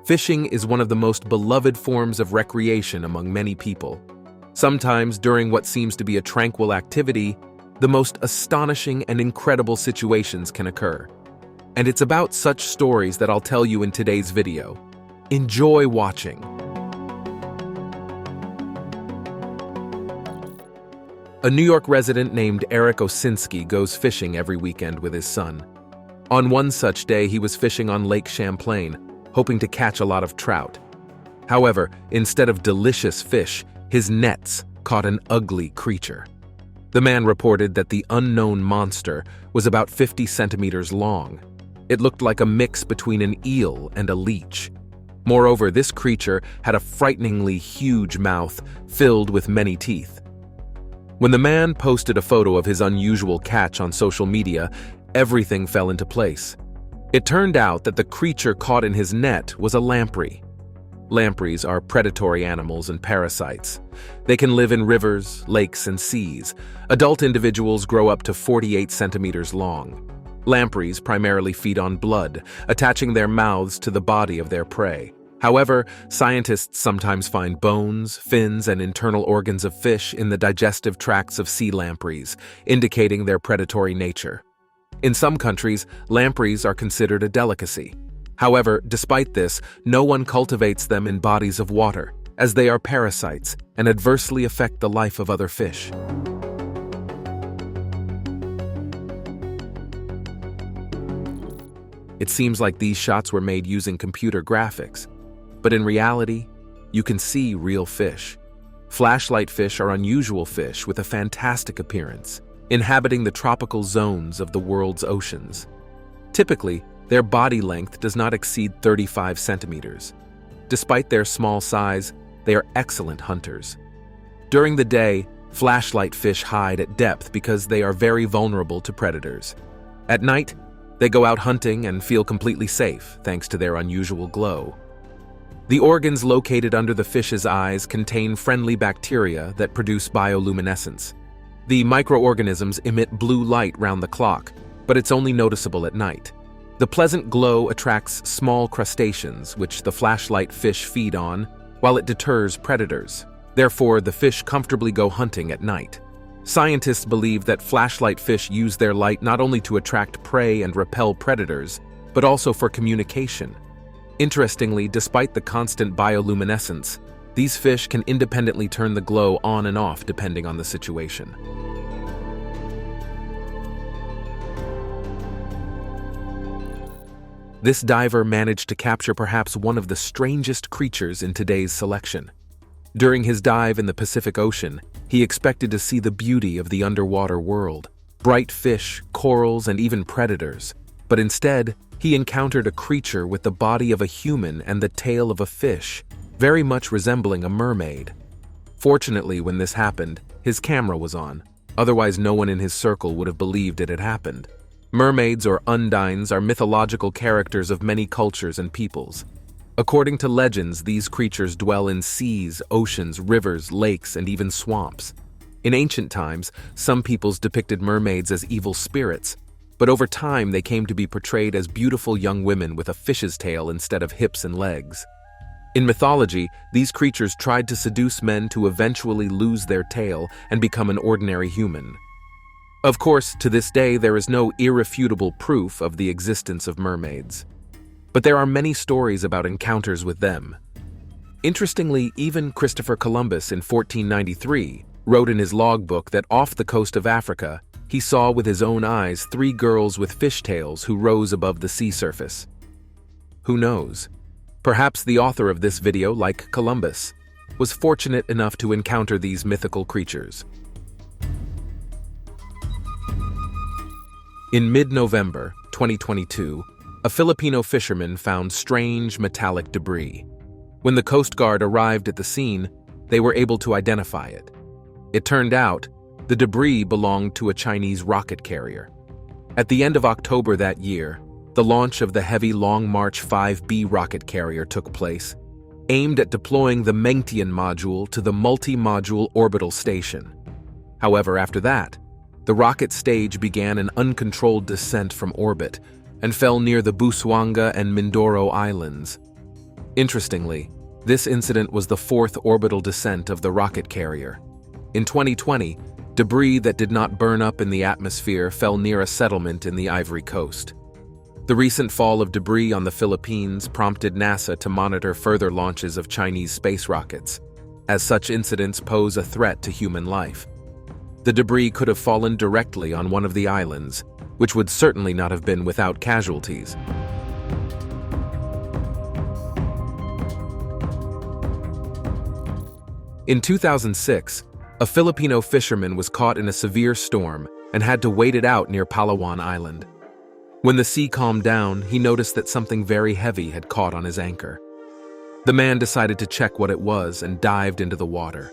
Fishing is one of the most beloved forms of recreation among many people. Sometimes, during what seems to be a tranquil activity, the most astonishing and incredible situations can occur. And it's about such stories that I'll tell you in today's video. Enjoy watching. A New York resident named Eric Osinski goes fishing every weekend with his son. On one such day, he was fishing on Lake Champlain, hoping to catch a lot of trout. However, instead of delicious fish, his nets caught an ugly creature. The man reported that the unknown monster was about 50 centimeters long. It looked like a mix between an eel and a leech. Moreover, this creature had a frighteningly huge mouth filled with many teeth. When the man posted a photo of his unusual catch on social media, everything fell into place. It turned out that the creature caught in his net was a lamprey. Lampreys are predatory animals and parasites. They can live in rivers, lakes, and seas. Adult individuals grow up to 48 centimeters long. Lampreys primarily feed on blood, attaching their mouths to the body of their prey. However, scientists sometimes find bones, fins, and internal organs of fish in the digestive tracts of sea lampreys, indicating their predatory nature. In some countries, lampreys are considered a delicacy. However, despite this, no one cultivates them in bodies of water, as they are parasites and adversely affect the life of other fish. It seems like these shots were made using computer graphics, but in reality, you can see real fish. Flashlight fish are unusual fish with a fantastic appearance, inhabiting the tropical zones of the world's oceans. Typically, their body length does not exceed 35 centimeters. Despite their small size, they are excellent hunters. During the day, flashlight fish hide at depth because they are very vulnerable to predators. At night, they go out hunting and feel completely safe thanks to their unusual glow. The organs located under the fish's eyes contain friendly bacteria that produce bioluminescence. The microorganisms emit blue light round the clock, but it's only noticeable at night. The pleasant glow attracts small crustaceans, which the flashlight fish feed on, while it deters predators. Therefore, the fish comfortably go hunting at night. Scientists believe that flashlight fish use their light not only to attract prey and repel predators, but also for communication. Interestingly, despite the constant bioluminescence, these fish can independently turn the glow on and off depending on the situation. This diver managed to capture perhaps one of the strangest creatures in today's selection. During his dive in the Pacific Ocean, he expected to see the beauty of the underwater world, bright fish, corals, and even predators. But instead, he encountered a creature with the body of a human and the tail of a fish, very much resembling a mermaid. Fortunately, when this happened, his camera was on. Otherwise, no one in his circle would have believed it had happened. Mermaids or undines are mythological characters of many cultures and peoples. According to legends, these creatures dwell in seas, oceans, rivers, lakes, and even swamps. In ancient times, some peoples depicted mermaids as evil spirits, but over time they came to be portrayed as beautiful young women with a fish's tail instead of hips and legs. In mythology, these creatures tried to seduce men to eventually lose their tail and become an ordinary human. Of course, to this day, there is no irrefutable proof of the existence of mermaids. But there are many stories about encounters with them. Interestingly, even Christopher Columbus in 1493 wrote in his logbook that off the coast of Africa, he saw with his own eyes 3 girls with fishtails who rose above the sea surface. Who knows? Perhaps the author of this video, like Columbus, was fortunate enough to encounter these mythical creatures. In mid-November 2022, a Filipino fisherman found strange metallic debris. When the Coast Guard arrived at the scene, they were able to identify it. It turned out, the debris belonged to a Chinese rocket carrier. At the end of October that year, the launch of the heavy Long March 5B rocket carrier took place, aimed at deploying the Mengtian module to the multi-module orbital station. However, after that, the rocket stage began an uncontrolled descent from orbit and fell near the Busuanga and Mindoro Islands. Interestingly, this incident was the fourth orbital descent of the rocket carrier. In 2020, debris that did not burn up in the atmosphere fell near a settlement in the Ivory Coast. The recent fall of debris on the Philippines prompted NASA to monitor further launches of Chinese space rockets, as such incidents pose a threat to human life. The debris could have fallen directly on one of the islands, which would certainly not have been without casualties. In 2006, a Filipino fisherman was caught in a severe storm and had to wait it out near Palawan Island. When the sea calmed down, he noticed that something very heavy had caught on his anchor. The man decided to check what it was and dived into the water.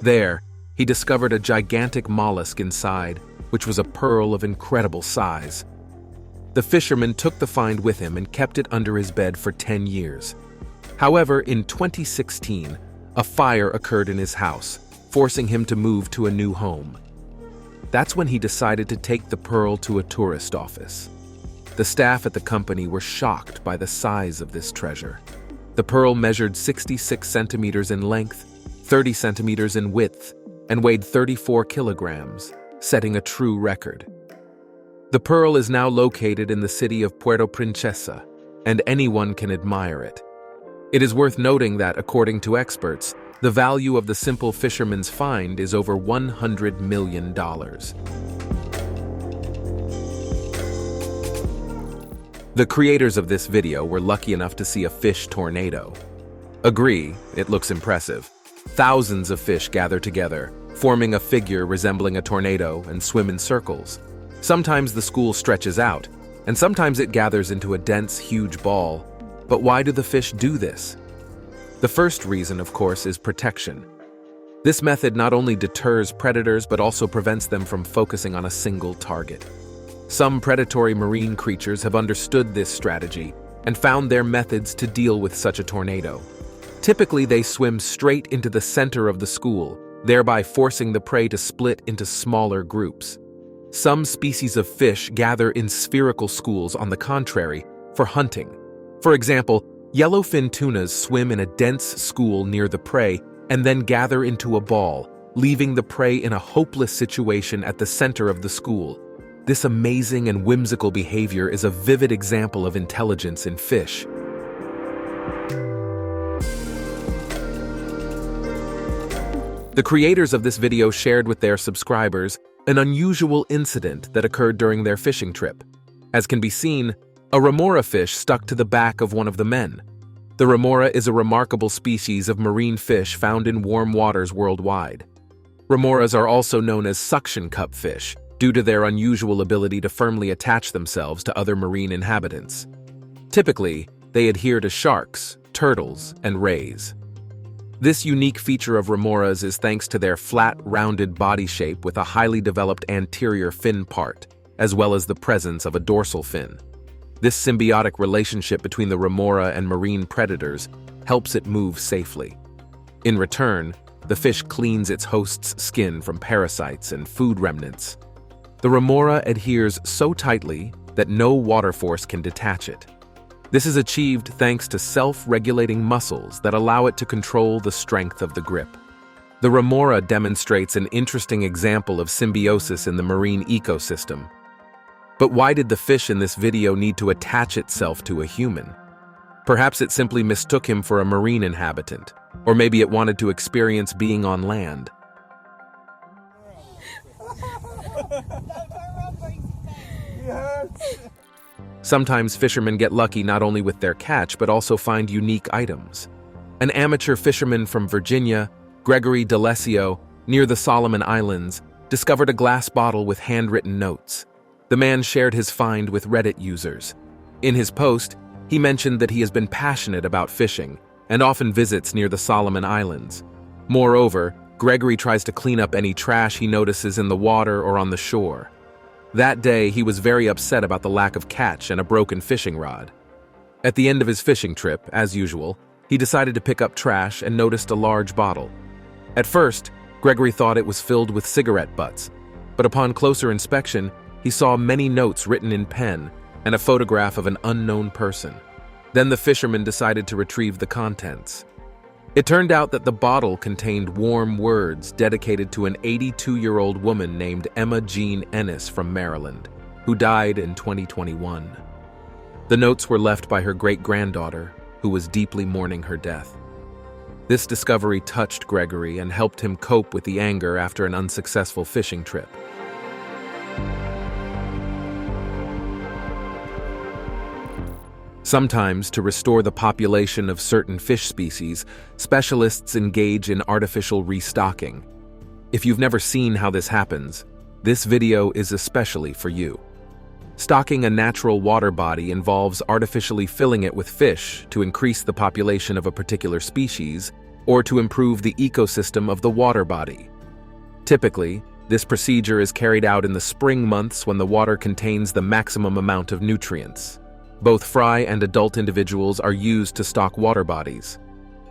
There, he discovered a gigantic mollusk inside, which was a pearl of incredible size. The fisherman took the find with him and kept it under his bed for 10 years. However, in 2016, a fire occurred in his house, forcing him to move to a new home. That's when he decided to take the pearl to a tourist office. The staff at the company were shocked by the size of this treasure. The pearl measured 66 centimeters in length, 30 centimeters in width, and weighed 34 kilograms, setting a true record. The pearl is now located in the city of Puerto Princesa, and anyone can admire it. It is worth noting that, according to experts, the value of the simple fisherman's find is over $100 million. The creators of this video were lucky enough to see a fish tornado. Agree, it looks impressive. Thousands of fish gather together, forming a figure resembling a tornado and swim in circles. Sometimes the school stretches out, and sometimes it gathers into a dense, huge ball. But why do the fish do this? The first reason, of course, is protection. This method not only deters predators but also prevents them from focusing on a single target. Some predatory marine creatures have understood this strategy and found their methods to deal with such a tornado. Typically, they swim straight into the center of the school, thereby forcing the prey to split into smaller groups. Some species of fish gather in spherical schools, on the contrary, for hunting. For example, yellowfin tunas swim in a dense school near the prey and then gather into a ball, leaving the prey in a hopeless situation at the center of the school. This amazing and whimsical behavior is a vivid example of intelligence in fish. The creators of this video shared with their subscribers an unusual incident that occurred during their fishing trip. As can be seen, a remora fish stuck to the back of one of the men. The remora is a remarkable species of marine fish found in warm waters worldwide. Remoras are also known as suction cup fish, due to their unusual ability to firmly attach themselves to other marine inhabitants. Typically, they adhere to sharks, turtles, and rays. This unique feature of remoras is thanks to their flat, rounded body shape with a highly developed anterior fin part, as well as the presence of a dorsal fin. This symbiotic relationship between the remora and marine predators helps it move safely. In return, the fish cleans its host's skin from parasites and food remnants. The remora adheres so tightly that no water force can detach it. This is achieved thanks to self-regulating muscles that allow it to control the strength of the grip. The remora demonstrates an interesting example of symbiosis in the marine ecosystem. But why did the fish in this video need to attach itself to a human? Perhaps it simply mistook him for a marine inhabitant, or maybe it wanted to experience being on land. Sometimes fishermen get lucky not only with their catch but also find unique items. An amateur fisherman from Virginia, Gregory D'Alessio, near the Solomon Islands, discovered a glass bottle with handwritten notes. The man shared his find with Reddit users. In his post, he mentioned that he has been passionate about fishing and often visits near the Solomon Islands. Moreover, Gregory tries to clean up any trash he notices in the water or on the shore. That day, he was very upset about the lack of catch and a broken fishing rod. At the end of his fishing trip, as usual, he decided to pick up trash and noticed a large bottle. At first, Gregory thought it was filled with cigarette butts, but upon closer inspection, he saw many notes written in pen and a photograph of an unknown person. Then the fisherman decided to retrieve the contents. It turned out that the bottle contained warm words dedicated to an 82-year-old woman named Emma Jean Ennis from Maryland, who died in 2021. The notes were left by her great-granddaughter, who was deeply mourning her death. This discovery touched Gregory and helped him cope with the anger after an unsuccessful fishing trip. Sometimes, to restore the population of certain fish species, specialists engage in artificial restocking. If you've never seen how this happens, this video is especially for you. Stocking a natural water body involves artificially filling it with fish to increase the population of a particular species or to improve the ecosystem of the water body. Typically, this procedure is carried out in the spring months when the water contains the maximum amount of nutrients. Both fry and adult individuals are used to stock water bodies.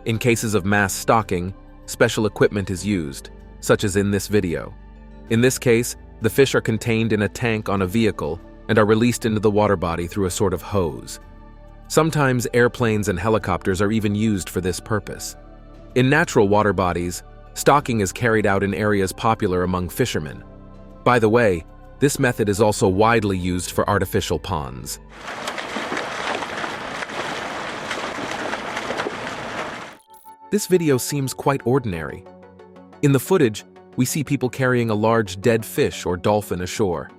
In cases of mass stocking, special equipment is used, such as in this video. In this case, the fish are contained in a tank on a vehicle and are released into the water body through a sort of hose. Sometimes airplanes and helicopters are even used for this purpose. In natural water bodies, stocking is carried out in areas popular among fishermen. By the way, this method is also widely used for artificial ponds. This video seems quite ordinary. In the footage, we see people carrying a large dead fish or dolphin ashore.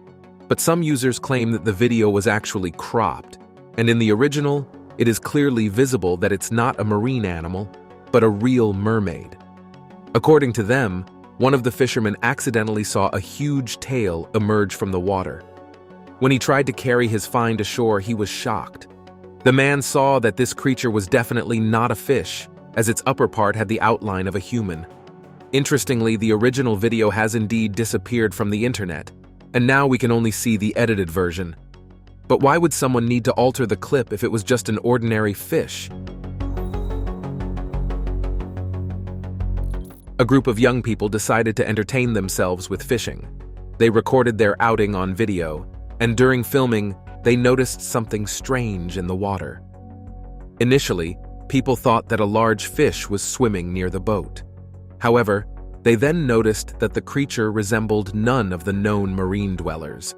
But some users claim that the video was actually cropped, and in the original, it is clearly visible that it's not a marine animal, but a real mermaid. According to them, one of the fishermen accidentally saw a huge tail emerge from the water. When he tried to carry his find ashore, he was shocked. The man saw that this creature was definitely not a fish, as its upper part had the outline of a human. Interestingly, the original video has indeed disappeared from the internet, and now we can only see the edited version. But why would someone need to alter the clip if it was just an ordinary fish? A group of young people decided to entertain themselves with fishing. They recorded their outing on video, and during filming, they noticed something strange in the water. Initially, people thought that a large fish was swimming near the boat. However, they then noticed that the creature resembled none of the known marine dwellers.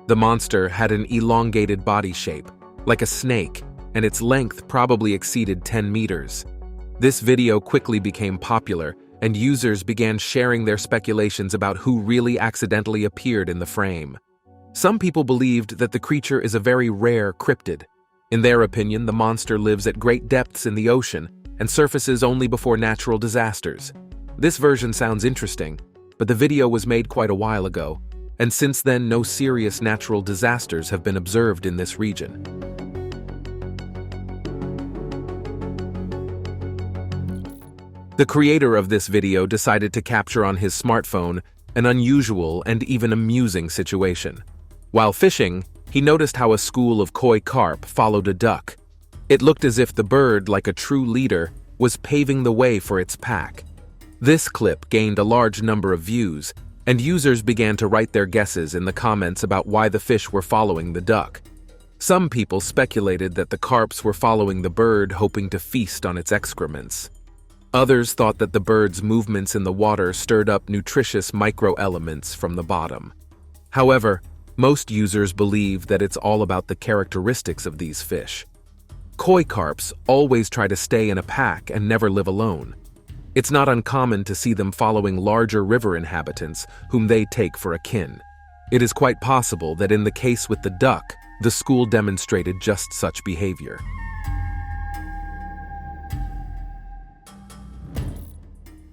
The monster had an elongated body shape, like a snake, and its length probably exceeded 10 meters. This video quickly became popular, and users began sharing their speculations about who really accidentally appeared in the frame. Some people believed that the creature is a very rare cryptid. In their opinion, the monster lives at great depths in the ocean and surfaces only before natural disasters. This version sounds interesting, but the video was made quite a while ago, and since then no serious natural disasters have been observed in this region. The creator of this video decided to capture on his smartphone an unusual and even amusing situation. While fishing, he noticed how a school of koi carp followed a duck. It looked as if the bird, like a true leader, was paving the way for its pack. This clip gained a large number of views, and users began to write their guesses in the comments about why the fish were following the duck. Some people speculated that the carps were following the bird, hoping to feast on its excrements. Others thought that the bird's movements in the water stirred up nutritious microelements from the bottom. However, most users believe that it's all about the characteristics of these fish. Koi carps always try to stay in a pack and never live alone. It's not uncommon to see them following larger river inhabitants whom they take for akin. It is quite possible that in the case with the duck, the school demonstrated just such behavior.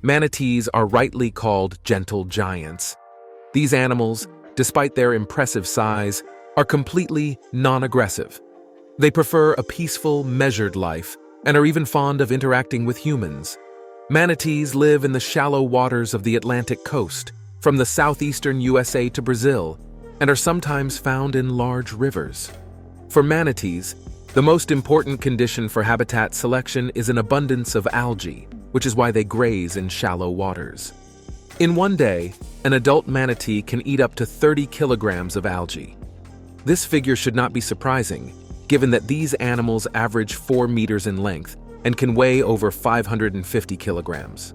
Manatees are rightly called gentle giants. These animals, despite their impressive size, are completely non-aggressive. They prefer a peaceful, measured life and are even fond of interacting with humans. Manatees live in the shallow waters of the Atlantic coast, from the southeastern USA to Brazil, and are sometimes found in large rivers. For manatees, the most important condition for habitat selection is an abundance of algae, which is why they graze in shallow waters. In one day, an adult manatee can eat up to 30 kilograms of algae. This figure should not be surprising, given that these animals average 4 meters in length and can weigh over 550 kilograms.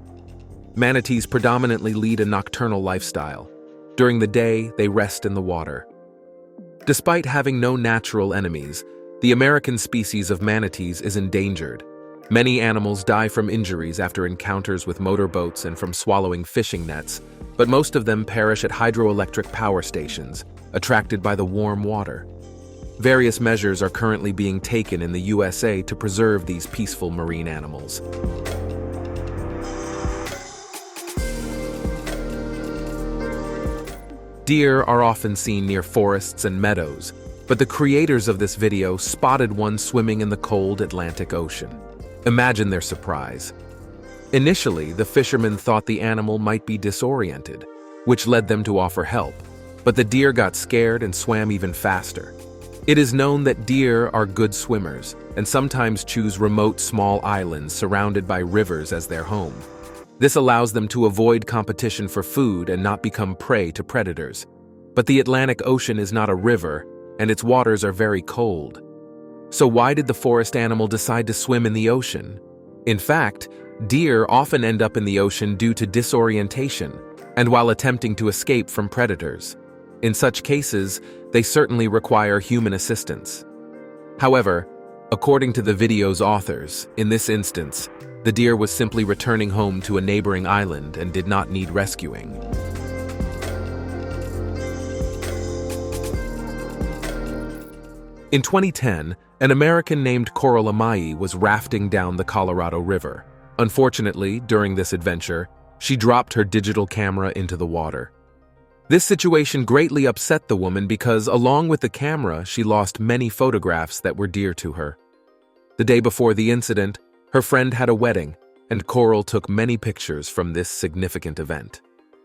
Manatees predominantly lead a nocturnal lifestyle. During the day, they rest in the water. Despite having no natural enemies, the American species of manatees is endangered. Many animals die from injuries after encounters with motorboats and from swallowing fishing nets, but most of them perish at hydroelectric power stations, attracted by the warm water. Various measures are currently being taken in the USA to preserve these peaceful marine animals. Deer are often seen near forests and meadows, but the creators of this video spotted one swimming in the cold Atlantic Ocean. Imagine their surprise. Initially, the fishermen thought the animal might be disoriented, which led them to offer help, but the deer got scared and swam even faster. It is known that deer are good swimmers and sometimes choose remote small islands surrounded by rivers as their home. This allows them to avoid competition for food and not become prey to predators. But the Atlantic Ocean is not a river, and its waters are very cold. So why did the forest animal decide to swim in the ocean? In fact, deer often end up in the ocean due to disorientation and while attempting to escape from predators. In such cases, they certainly require human assistance. However, according to the video's authors, in this instance, the deer was simply returning home to a neighboring island and did not need rescuing. In 2010, an American named Coral Amai was rafting down the Colorado River. Unfortunately, during this adventure, she dropped her digital camera into the water. This situation greatly upset the woman because, along with the camera, she lost many photographs that were dear to her. The day before the incident, her friend had a wedding, and Coral took many pictures from this significant event.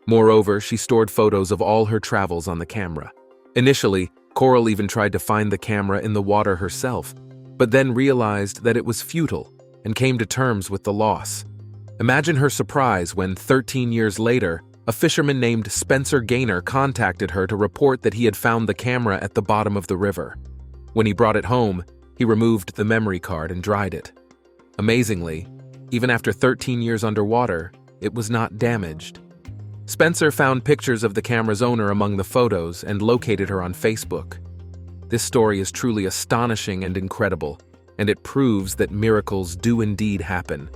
Moreover, she stored photos of all her travels on the camera. Initially, Coral even tried to find the camera in the water herself, but then realized that it was futile and came to terms with the loss. Imagine her surprise when, 13 years later, a fisherman named Spencer Gaynor contacted her to report that he had found the camera at the bottom of the river. When he brought it home, he removed the memory card and dried it. Amazingly, even after 13 years underwater, it was not damaged. Spencer found pictures of the camera's owner among the photos and located her on Facebook. This story is truly astonishing and incredible, and it proves that miracles do indeed happen.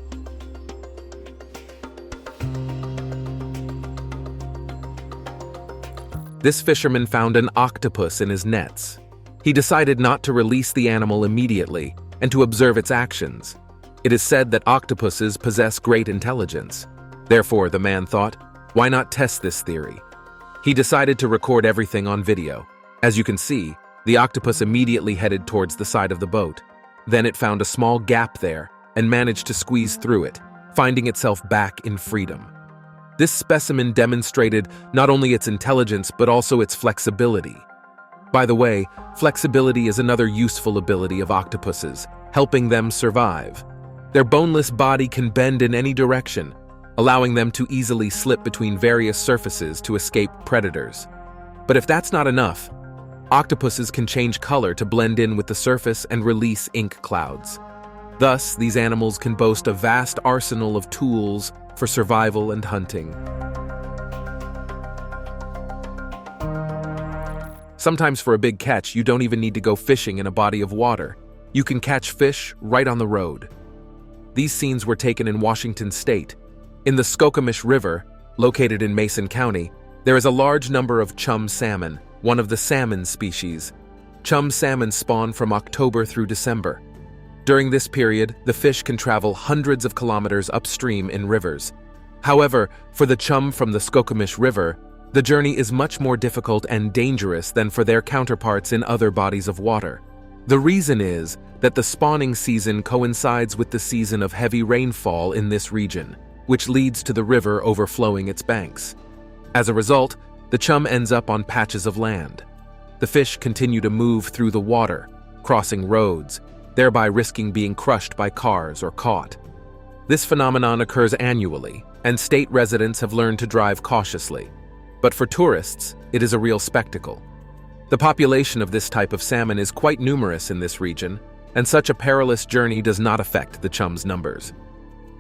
This fisherman found an octopus in his nets. He decided not to release the animal immediately and to observe its actions. It is said that octopuses possess great intelligence. Therefore, the man thought, why not test this theory? He decided to record everything on video. As you can see, the octopus immediately headed towards the side of the boat. Then it found a small gap there and managed to squeeze through it, finding itself back in freedom. This specimen demonstrated not only its intelligence but also its flexibility. By the way, flexibility is another useful ability of octopuses, helping them survive. Their boneless body can bend in any direction, allowing them to easily slip between various surfaces to escape predators. But if that's not enough, octopuses can change color to blend in with the surface and release ink clouds. Thus, these animals can boast a vast arsenal of tools for survival and hunting. Sometimes for a big catch, you don't even need to go fishing in a body of water. You can catch fish right on the road. These scenes were taken in Washington State. In the Skokomish River, located in Mason County, there is a large number of chum salmon, one of the salmon species. Chum salmon spawn from October through December. During this period, the fish can travel hundreds of kilometers upstream in rivers. However, for the chum from the Skokomish River, the journey is much more difficult and dangerous than for their counterparts in other bodies of water. The reason is that the spawning season coincides with the season of heavy rainfall in this region, which leads to the river overflowing its banks. As a result, the chum ends up on patches of land. The fish continue to move through the water, crossing roads, thereby risking being crushed by cars or caught. This phenomenon occurs annually, and state residents have learned to drive cautiously. But for tourists, it is a real spectacle. The population of this type of salmon is quite numerous in this region, and such a perilous journey does not affect the chum's numbers.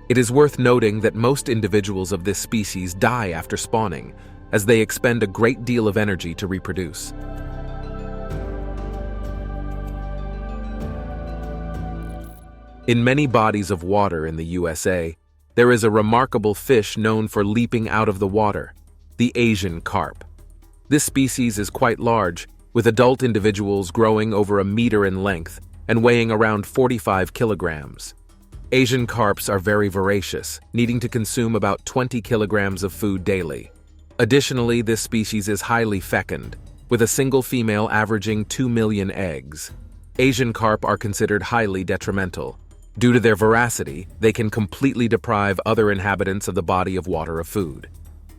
It is worth noting that most individuals of this species die after spawning, as they expend a great deal of energy to reproduce. In many bodies of water in the USA, there is a remarkable fish known for leaping out of the water, the Asian carp. This species is quite large, with adult individuals growing over a meter in length and weighing around 45 kilograms. Asian carps are very voracious, needing to consume about 20 kilograms of food daily. Additionally, this species is highly fecund, with a single female averaging 2 million eggs. Asian carp are considered highly detrimental. Due to their voracity, they can completely deprive other inhabitants of the body of water of food.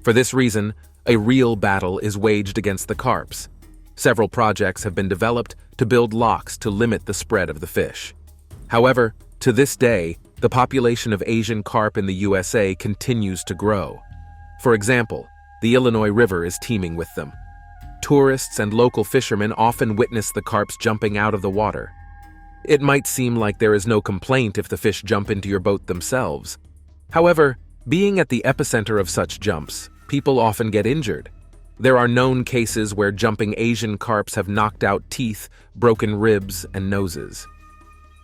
For this reason, a real battle is waged against the carps. Several projects have been developed to build locks to limit the spread of the fish. However, to this day, the population of Asian carp in the USA continues to grow. For example, the Illinois River is teeming with them. Tourists and local fishermen often witness the carps jumping out of the water. It might seem like there is no complaint if the fish jump into your boat themselves. However, being at the epicenter of such jumps, people often get injured. There are known cases where jumping Asian carps have knocked out teeth, broken ribs, and noses.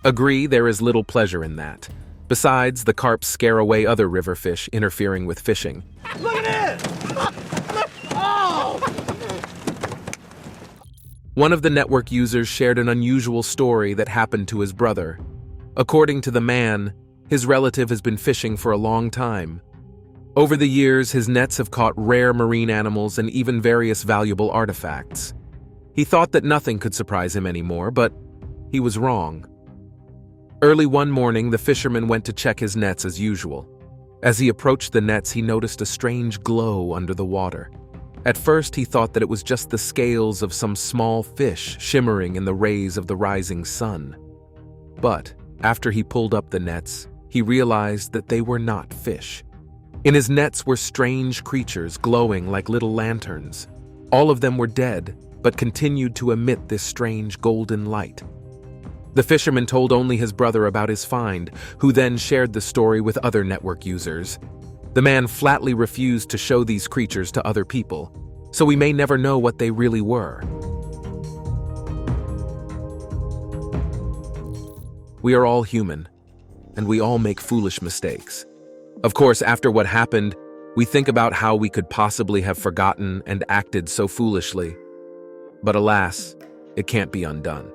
Agree, there is little pleasure in that. Besides, the carps scare away other river fish interfering with fishing. Look at it! Oh! One of the network users shared an unusual story that happened to his brother. According to the man, his relative has been fishing for a long time. Over the years, his nets have caught rare marine animals and even various valuable artifacts. He thought that nothing could surprise him anymore, but he was wrong. Early one morning, the fisherman went to check his nets as usual. As he approached the nets, he noticed a strange glow under the water. At first, he thought that it was just the scales of some small fish shimmering in the rays of the rising sun. But after he pulled up the nets, he realized that they were not fish. In his nets were strange creatures glowing like little lanterns. All of them were dead, but continued to emit this strange golden light. The fisherman told only his brother about his find, who then shared the story with other network users. The man flatly refused to show these creatures to other people, so we may never know what they really were. We are all human, and we all make foolish mistakes. Of course, after what happened, we think about how we could possibly have forgotten and acted so foolishly. But alas, it can't be undone.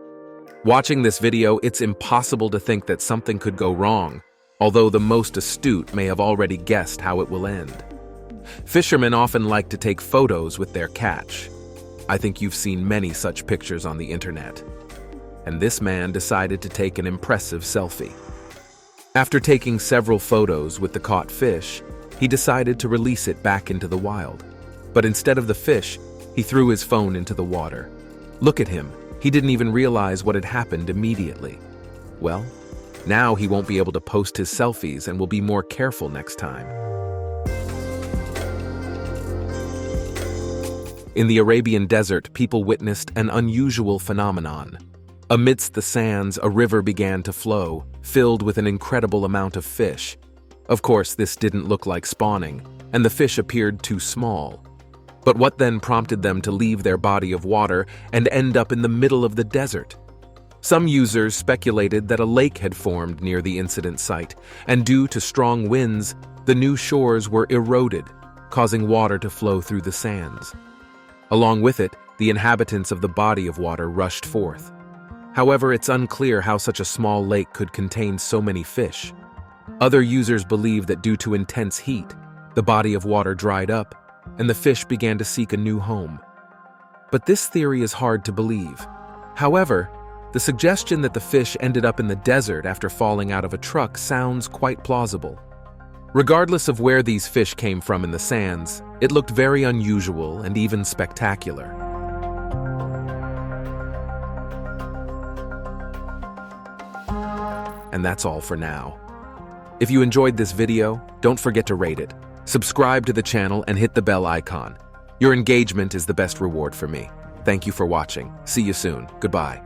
Watching this video, it's impossible to think that something could go wrong, although the most astute may have already guessed how it will end. Fishermen often like to take photos with their catch. I think you've seen many such pictures on the internet. And this man decided to take an impressive selfie. After taking several photos with the caught fish, he decided to release it back into the wild. But instead of the fish, he threw his phone into the water. Look at him. He didn't even realize what had happened immediately. Well, now he won't be able to post his selfies and will be more careful next time. In the Arabian desert, people witnessed an unusual phenomenon. Amidst the sands, a river began to flow, filled with an incredible amount of fish. Of course, this didn't look like spawning, and the fish appeared too small. But what then prompted them to leave their body of water and end up in the middle of the desert? Some users speculated that a lake had formed near the incident site, and due to strong winds, the new shores were eroded, causing water to flow through the sands. Along with it, the inhabitants of the body of water rushed forth. However, it's unclear how such a small lake could contain so many fish. Other users believe that due to intense heat, the body of water dried up, and the fish began to seek a new home. But this theory is hard to believe. However, the suggestion that the fish ended up in the desert after falling out of a truck sounds quite plausible. Regardless of where these fish came from in the sands, it looked very unusual and even spectacular. And that's all for now. If you enjoyed this video, don't forget to rate it, subscribe to the channel, and hit the bell icon. Your engagement is the best reward for me. Thank you for watching. See you soon. Goodbye.